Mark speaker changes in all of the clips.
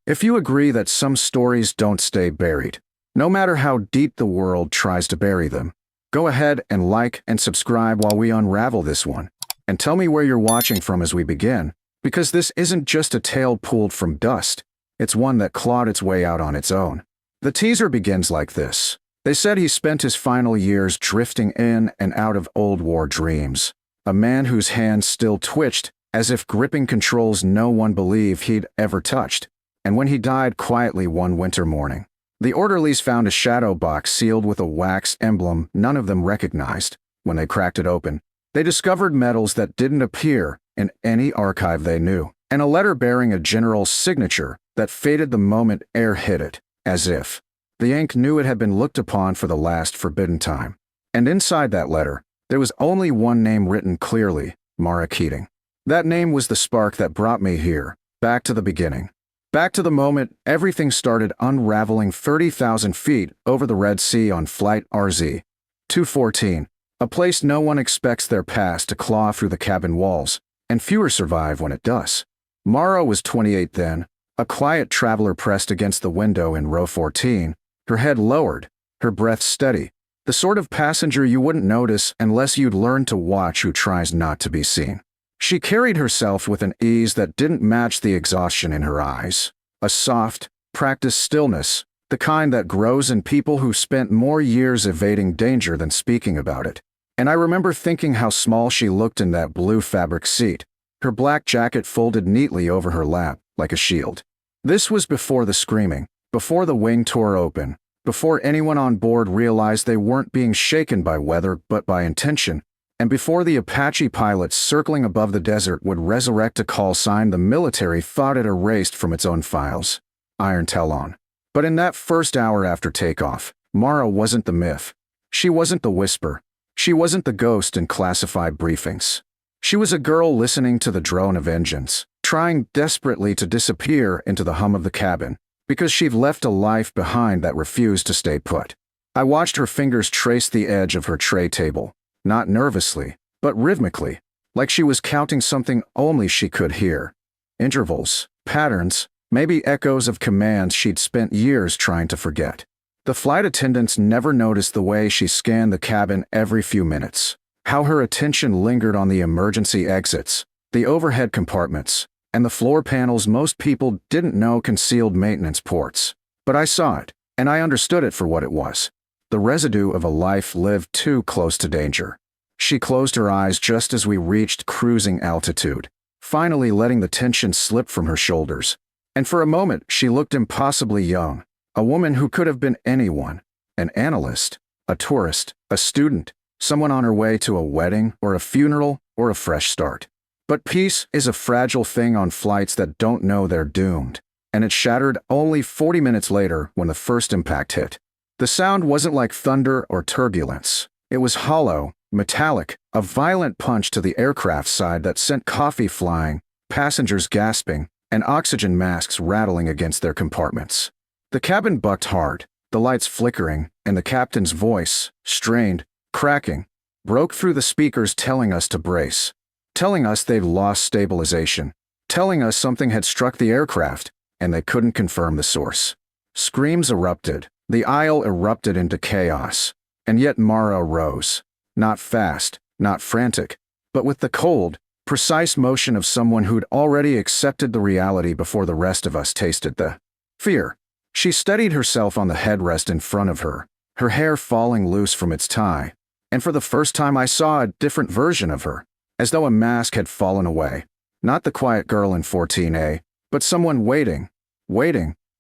Speaker 1: If you agree that some stories don't stay buried, no matter how deep the world tries to bury them, go ahead and like and subscribe while we unravel this one. And tell me where you're watching from as we begin, because this isn't just a tale pulled from dust, it's one that clawed its way out on its own. The teaser begins like this. They said he spent his final years drifting in and out of old war dreams, a man whose hands still twitched as if gripping controls no one believed he'd ever touched. And when he died quietly one winter morning, the orderlies found a shadow box sealed with a wax emblem none of them recognized. When they cracked it open, they discovered medals that didn't appear in any archive they knew, and a letter bearing a general's signature that faded the moment air hit it, as if the ink knew it had been looked upon for the last forbidden time. And inside that letter, there was only one name written clearly: Mara Keating. That name was the spark that brought me here, back to the beginning. Back to the moment everything started unraveling 30,000 feet over the Red Sea on Flight RZ-214, a place no one expects their past to claw through the cabin walls, and fewer survive when it does. Mara was 28 then, a quiet traveler pressed against the window in row 14, her head lowered, her breath steady, the sort of passenger you wouldn't notice unless you'd learned to watch who tries not to be seen. She carried herself with an ease that didn't match the exhaustion in her eyes, a soft, practiced stillness, the kind that grows in people who spent more years evading danger than speaking about it. And I remember thinking how small she looked in that blue fabric seat, her black jacket folded neatly over her lap, like a shield. This was before the screaming, before the wing tore open, before anyone on board realized they weren't being shaken by weather but by intention, and before the Apache pilots circling above the desert would resurrect a call sign the military thought it erased from its own files: Iron Talon. But in that first hour after takeoff, Mara wasn't the myth. She wasn't the whisper. She wasn't the ghost in classified briefings. She was a girl listening to the drone of engines, trying desperately to disappear into the hum of the cabin, because she'd left a life behind that refused to stay put. I watched her fingers trace the edge of her tray table, not nervously, but rhythmically, like she was counting something only she could hear. Intervals, patterns, maybe echoes of commands she'd spent years trying to forget. The flight attendants never noticed the way she scanned the cabin every few minutes, how her attention lingered on the emergency exits, the overhead compartments, and the floor panels most people didn't know concealed maintenance ports. But I saw it, and I understood it for what it was: the residue of a life lived too close to danger. She closed her eyes just as we reached cruising altitude, finally letting the tension slip from her shoulders. And for a moment, she looked impossibly young, a woman who could have been anyone: an analyst, a tourist, a student, someone on her way to a wedding or a funeral or a fresh start. But peace is a fragile thing on flights that don't know they're doomed, and it shattered only 40 minutes later when the first impact hit. The sound wasn't like thunder or turbulence. It was hollow, metallic, a violent punch to the aircraft side that sent coffee flying, passengers gasping, and oxygen masks rattling against their compartments. The cabin bucked hard, the lights flickering, and the captain's voice, strained, cracking, broke through the speakers telling us to brace, telling us they'd lost stabilization, telling us something had struck the aircraft, and they couldn't confirm the source. Screams erupted, the aisle erupted into chaos, and yet Mara rose, not fast, not frantic, but with the cold, precise motion of someone who'd already accepted the reality before the rest of us tasted the fear. She steadied herself on the headrest in front of her, her hair falling loose from its tie, and for the first time I saw a different version of her, as though a mask had fallen away. Not the quiet girl in 14A, but someone waiting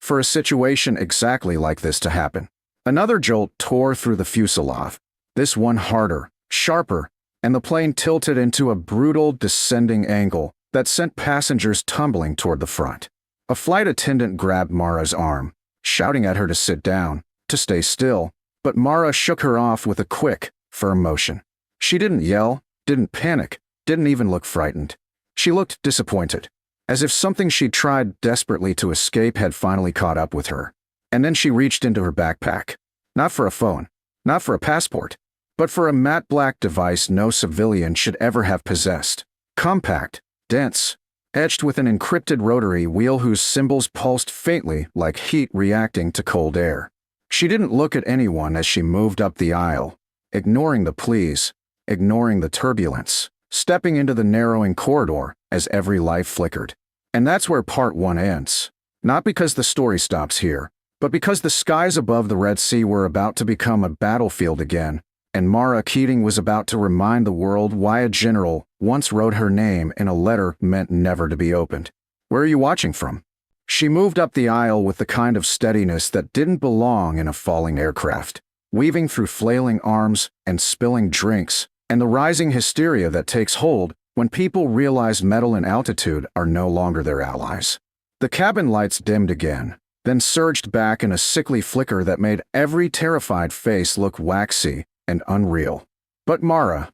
Speaker 1: for a situation exactly like this to happen. Another jolt tore through the fuselage, this one harder, sharper, and the plane tilted into a brutal descending angle that sent passengers tumbling toward the front. A flight attendant grabbed Mara's arm, shouting at her to sit down, to stay still, but Mara shook her off with a quick, firm motion. She didn't yell, didn't panic, didn't even look frightened. She looked disappointed, as if something she'd tried desperately to escape had finally caught up with her. And then she reached into her backpack. Not for a phone, not for a passport, but for a matte black device no civilian should ever have possessed. Compact, dense, etched with an encrypted rotary wheel whose symbols pulsed faintly like heat reacting to cold air. She didn't look at anyone as she moved up the aisle, ignoring the pleas, ignoring the turbulence, stepping into the narrowing corridor as every light flickered. And that's where part 1 ends. Not because the story stops here, but because the skies above the Red Sea were about to become a battlefield again, and Mara Keating was about to remind the world why a general once wrote her name in a letter meant never to be opened. Where are you watching from? She moved up the aisle with the kind of steadiness that didn't belong in a falling aircraft, weaving through flailing arms and spilling drinks, and the rising hysteria that takes hold when people realize metal and altitude are no longer their allies. The cabin lights dimmed again, then surged back in a sickly flicker that made every terrified face look waxy and unreal. But Mara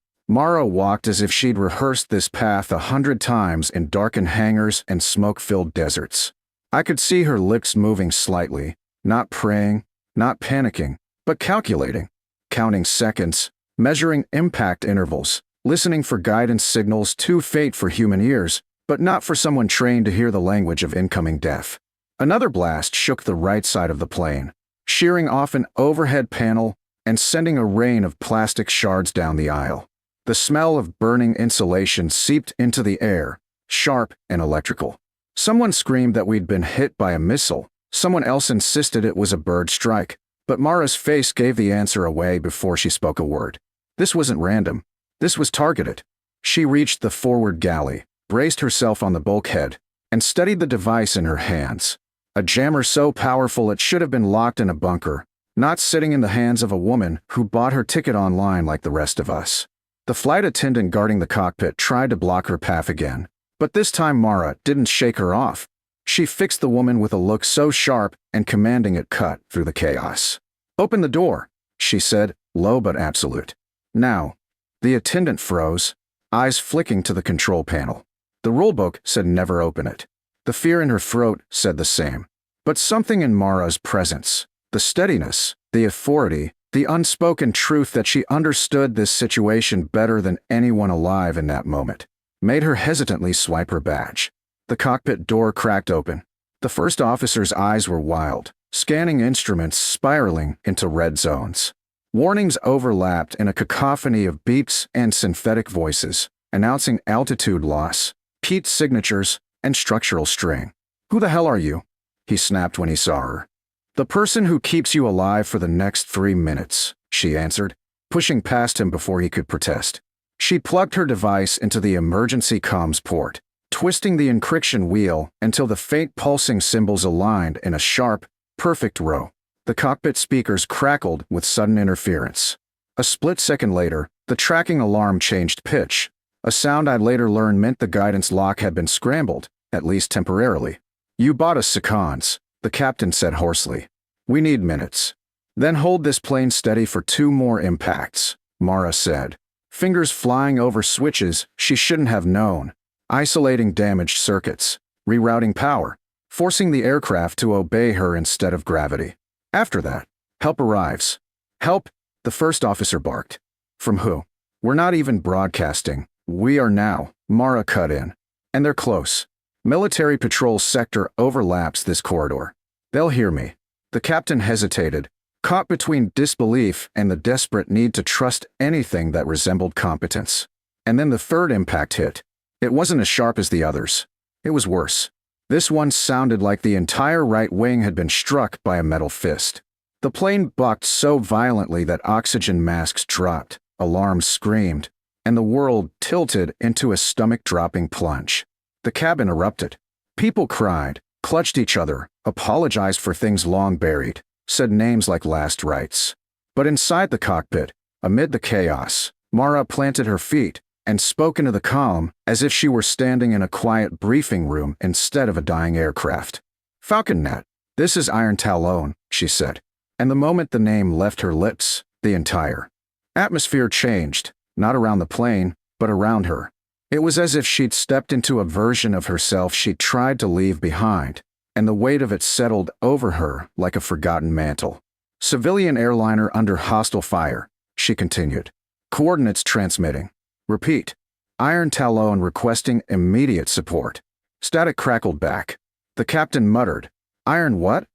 Speaker 1: walked as if she'd rehearsed this path 100 times in darkened hangars and smoke-filled deserts. I could see her lips moving slightly, not praying, not panicking, but calculating, counting seconds, measuring impact intervals, listening for guidance signals too faint for human ears, but not for someone trained to hear the language of incoming death. Another blast shook the right side of the plane, shearing off an overhead panel and sending a rain of plastic shards down the aisle. The smell of burning insulation seeped into the air, sharp and electrical. Someone screamed that we'd been hit by a missile. Someone else insisted it was a bird strike, but Mara's face gave the answer away before she spoke a word. This wasn't random. This was targeted. She reached the forward galley, braced herself on the bulkhead, and studied the device in her hands. A jammer so powerful it should have been locked in a bunker, not sitting in the hands of a woman who bought her ticket online like the rest of us. The flight attendant guarding the cockpit tried to block her path again, but this time Mara didn't shake her off. She fixed the woman with a look so sharp and commanding it cut through the chaos. "Open the door," she said, low but absolute. "Now." The attendant froze, eyes flicking to the control panel. The rulebook said never open it. The fear in her throat said the same. But something in Mara's presence, the steadiness, the authority, the unspoken truth that she understood this situation better than anyone alive in that moment, made her hesitantly swipe her badge. The cockpit door cracked open. The first officer's eyes were wild, scanning instruments spiraling into red zones. Warnings overlapped in a cacophony of beeps and synthetic voices, announcing altitude loss, heat signatures, and structural strain. "Who the hell are you?" he snapped when he saw her. "The person who keeps you alive for the next 3 minutes," she answered, pushing past him before he could protest. She plugged her device into the emergency comms port, twisting the encryption wheel until the faint pulsing symbols aligned in a sharp, perfect row. The cockpit speakers crackled with sudden interference. A split second later, the tracking alarm changed pitch, a sound I'd later learn meant the guidance lock had been scrambled, at least temporarily. "You bought us seconds," the captain said hoarsely. "We need minutes." "Then hold this plane steady for 2 more impacts," Mara said, fingers flying over switches she shouldn't have known, isolating damaged circuits, rerouting power, forcing the aircraft to obey her instead of gravity. "After that, help arrives." "Help?" the first officer barked. "From who?" "We're not even broadcasting. We are now," Mara cut in. "And they're close. Military patrol sector overlaps this corridor. They'll hear me." The captain hesitated, caught between disbelief and the desperate need to trust anything that resembled competence. And then the third impact hit. It wasn't as sharp as the others. It was worse. This one sounded like the entire right wing had been struck by a metal fist. The plane bucked so violently that oxygen masks dropped, alarms screamed, and the world tilted into a stomach-dropping plunge. The cabin erupted. People cried, clutched each other, apologized for things long buried, said names like last rites. But inside the cockpit, amid the chaos, Mara planted her feet and spoke into the calm as if she were standing in a quiet briefing room instead of a dying aircraft. "FalconNet, this is Iron Talon," she said. And the moment the name left her lips, the entire atmosphere changed, not around the plane, but around her. It was as if she'd stepped into a version of herself she'd tried to leave behind, and the weight of it settled over her like a forgotten mantle. "Civilian airliner under hostile fire," she continued. "Coordinates transmitting. Repeat. Iron Talon requesting immediate support." Static crackled back. The captain muttered, "Iron what?"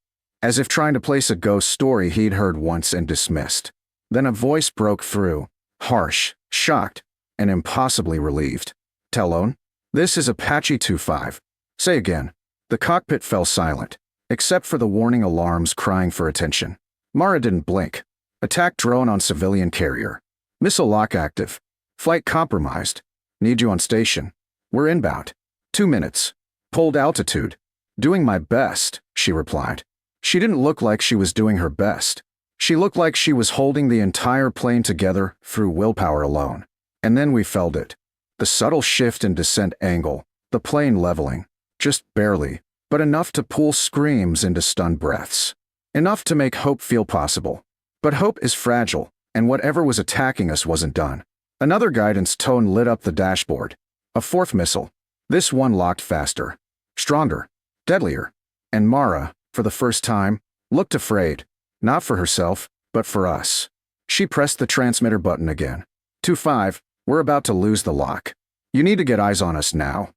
Speaker 1: As if trying to place a ghost story he'd heard once and dismissed. Then a voice broke through, harsh, shocked, and impossibly relieved. "Talon? This is Apache 2-5. Say again." The cockpit fell silent, except for the warning alarms crying for attention. Mara didn't blink. Attack drone on civilian carrier. Missile lock active. Flight compromised. Need you on station. We're inbound. 2 minutes. Pulled altitude. Doing my best, she replied. She didn't look like she was doing her best. She looked like she was holding the entire plane together through willpower alone. And then we felt it. The subtle shift in descent angle, the plane leveling. Just barely, but enough to pull screams into stunned breaths. Enough to make hope feel possible. But hope is fragile, and whatever was attacking us wasn't done. Another guidance tone lit up the dashboard. A fourth missile. This one locked faster. Stronger. Deadlier. And Mara, for the first time, looked afraid. Not for herself, but for us. She pressed the transmitter button again. 2-5, we're about to lose the lock. You need to get eyes on us now.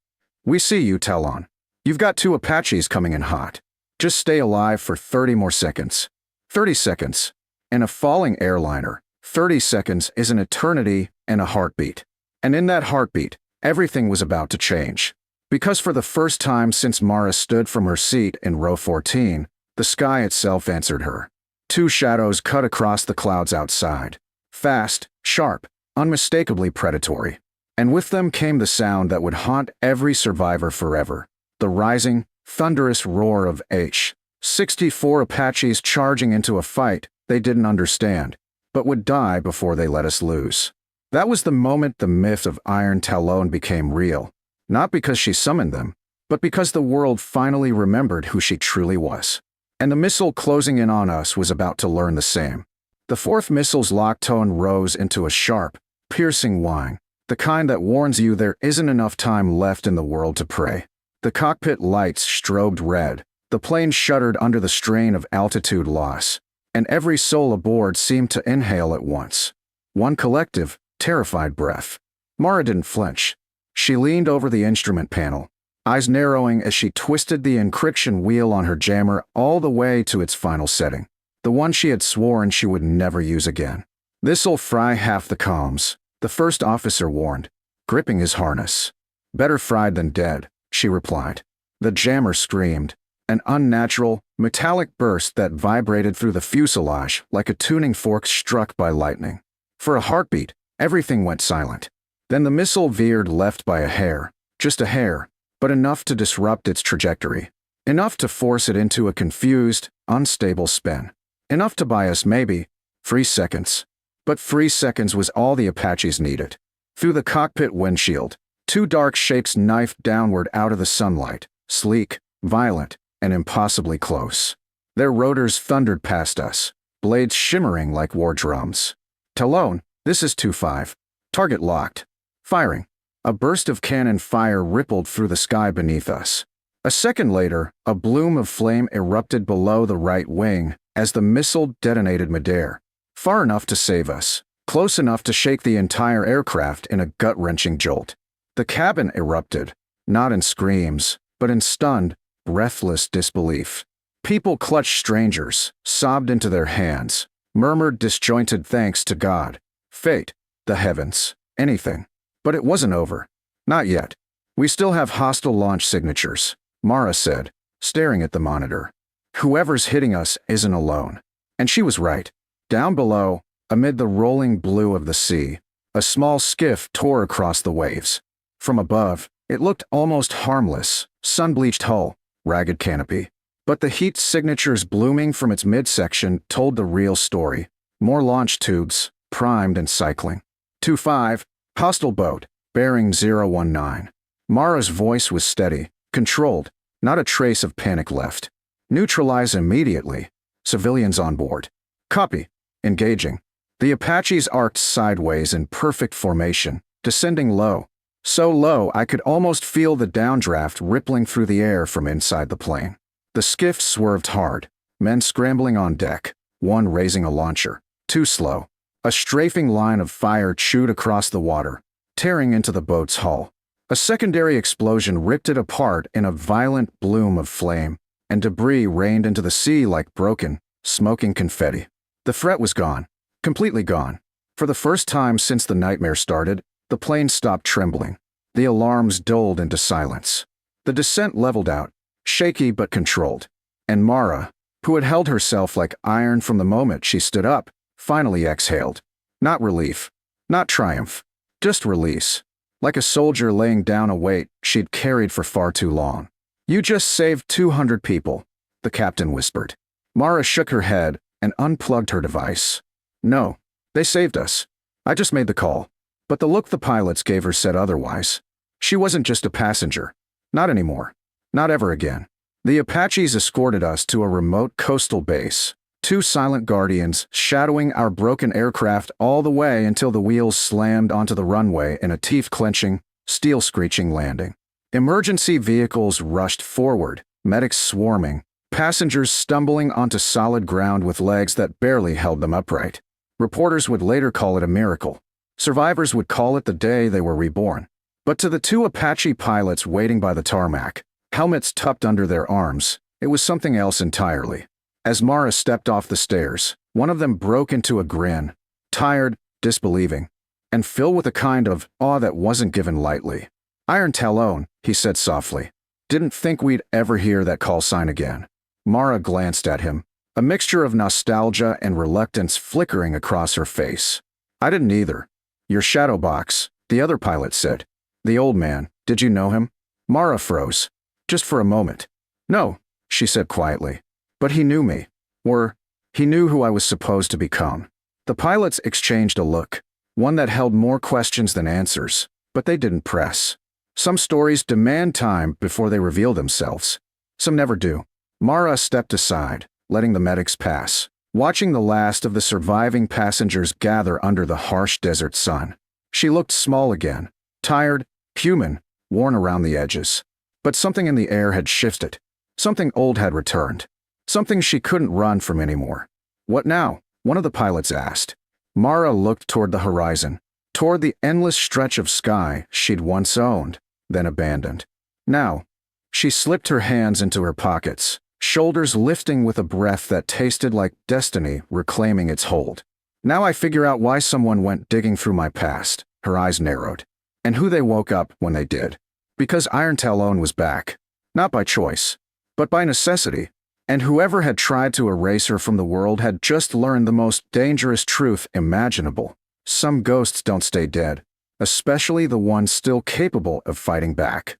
Speaker 1: We see you, Talon. You've got 2 Apaches coming in hot. Just stay alive for 30 more seconds. 30 seconds. In a falling airliner, 30 seconds is an eternity and a heartbeat. And in that heartbeat, everything was about to change. Because for the first time since Mara stood from her seat in row 14, the sky itself answered her. 2 shadows cut across the clouds outside. Fast, sharp, unmistakably predatory. And with them came the sound that would haunt every survivor forever. The rising, thunderous roar of H. 64 Apaches charging into a fight they didn't understand, but would die before they let us lose. That was the moment the myth of Iron Talon became real. Not because she summoned them, but because the world finally remembered who she truly was. And the missile closing in on us was about to learn the same. The fourth missile's lock tone rose into a sharp, piercing whine, the kind that warns you there isn't enough time left in the world to pray. The cockpit lights strobed red, the plane shuddered under the strain of altitude loss, and every soul aboard seemed to inhale at once. One collective, terrified breath. Mara didn't flinch. She leaned over the instrument panel, eyes narrowing as she twisted the encryption wheel on her jammer all the way to its final setting, the one she had sworn she would never use again. "This'll fry half the comms," the first officer warned, gripping his harness. "Better fried than dead," she replied. The jammer screamed, an unnatural, metallic burst that vibrated through the fuselage like a tuning fork struck by lightning. For a heartbeat, everything went silent. Then the missile veered left by a hair, just a hair, but enough to disrupt its trajectory. Enough to force it into a confused, unstable spin. Enough to buy us maybe 3 seconds. But 3 seconds was all the Apaches needed. Through the cockpit windshield, 2 dark shapes knifed downward out of the sunlight, sleek, violent, and impossibly close. Their rotors thundered past us, blades shimmering like war drums. "Talon, this is 2-5. Target locked. Firing." A burst of cannon fire rippled through the sky beneath us. A second later, a bloom of flame erupted below the right wing as the missile detonated midair, far enough to save us, close enough to shake the entire aircraft in a gut-wrenching jolt. The cabin erupted, not in screams, but in stunned, breathless disbelief. People clutched strangers, sobbed into their hands, murmured disjointed thanks to God, fate, the heavens, anything. But it wasn't over. Not yet. "We still have hostile launch signatures," Mara said, staring at the monitor. "Whoever's hitting us isn't alone." And she was right. Down below, amid the rolling blue of the sea, a small skiff tore across the waves. From above, it looked almost harmless, sun-bleached hull, ragged canopy. But the heat signatures blooming from its midsection told the real story. More launch tubes, primed and cycling. 2-5, hostile boat, bearing 019. Mara's voice was steady, controlled, not a trace of panic left. "Neutralize immediately. Civilians on board." "Copy. Engaging." The Apaches arced sideways in perfect formation, descending low. So low I could almost feel the downdraft rippling through the air from inside the plane. The skiff swerved hard, men scrambling on deck, one raising a launcher. Too slow. A strafing line of fire chewed across the water, tearing into the boat's hull. A secondary explosion ripped it apart in a violent bloom of flame, and debris rained into the sea like broken, smoking confetti. The threat was gone. Completely gone. For the first time since the nightmare started, the plane stopped trembling. The alarms dulled into silence. The descent leveled out, shaky but controlled. And Mara, who had held herself like iron from the moment she stood up, finally exhaled. Not relief. Not triumph. Just release. Like a soldier laying down a weight she'd carried for far too long. "You just saved 200 people," the captain whispered. Mara shook her head and unplugged her device. "No, they saved us. I just made the call." But the look the pilots gave her said otherwise. She wasn't just a passenger. Not anymore. Not ever again. The Apaches escorted us to a remote coastal base, 2 silent guardians shadowing our broken aircraft all the way until the wheels slammed onto the runway in a teeth-clenching, steel-screeching landing. Emergency vehicles rushed forward, medics swarming, passengers stumbling onto solid ground with legs that barely held them upright. Reporters would later call it a miracle. Survivors would call it the day they were reborn. But to the 2 Apache pilots waiting by the tarmac, helmets tucked under their arms, it was something else entirely. As Mara stepped off the stairs, one of them broke into a grin, tired, disbelieving, and filled with a kind of awe that wasn't given lightly. "Iron Talon," he said softly. "Didn't think we'd ever hear that call sign again." Mara glanced at him, a mixture of nostalgia and reluctance flickering across her face. "I didn't either." "Your shadow box," the other pilot said. "The old man, did you know him?" Mara froze. Just for a moment. "No," she said quietly. "But he knew me. Or, he knew who I was supposed to become." The pilots exchanged a look, one that held more questions than answers, but they didn't press. Some stories demand time before they reveal themselves. Some never do. Mara stepped aside, letting the medics pass, watching the last of the surviving passengers gather under the harsh desert sun. She looked small again, tired, human, worn around the edges. But something in the air had shifted. Something old had returned. Something she couldn't run from anymore. "What now?" one of the pilots asked. Mara looked toward the horizon, toward the endless stretch of sky she'd once owned, then abandoned. Now, she slipped her hands into her pockets, shoulders lifting with a breath that tasted like destiny reclaiming its hold. "Now I figure out why someone went digging through my past," her eyes narrowed, "and who they woke up when they did. Because Iron Talon was back. Not by choice, but by necessity. And whoever had tried to erase her from the world had just learned the most dangerous truth imaginable. Some ghosts don't stay dead, especially the ones still capable of fighting back."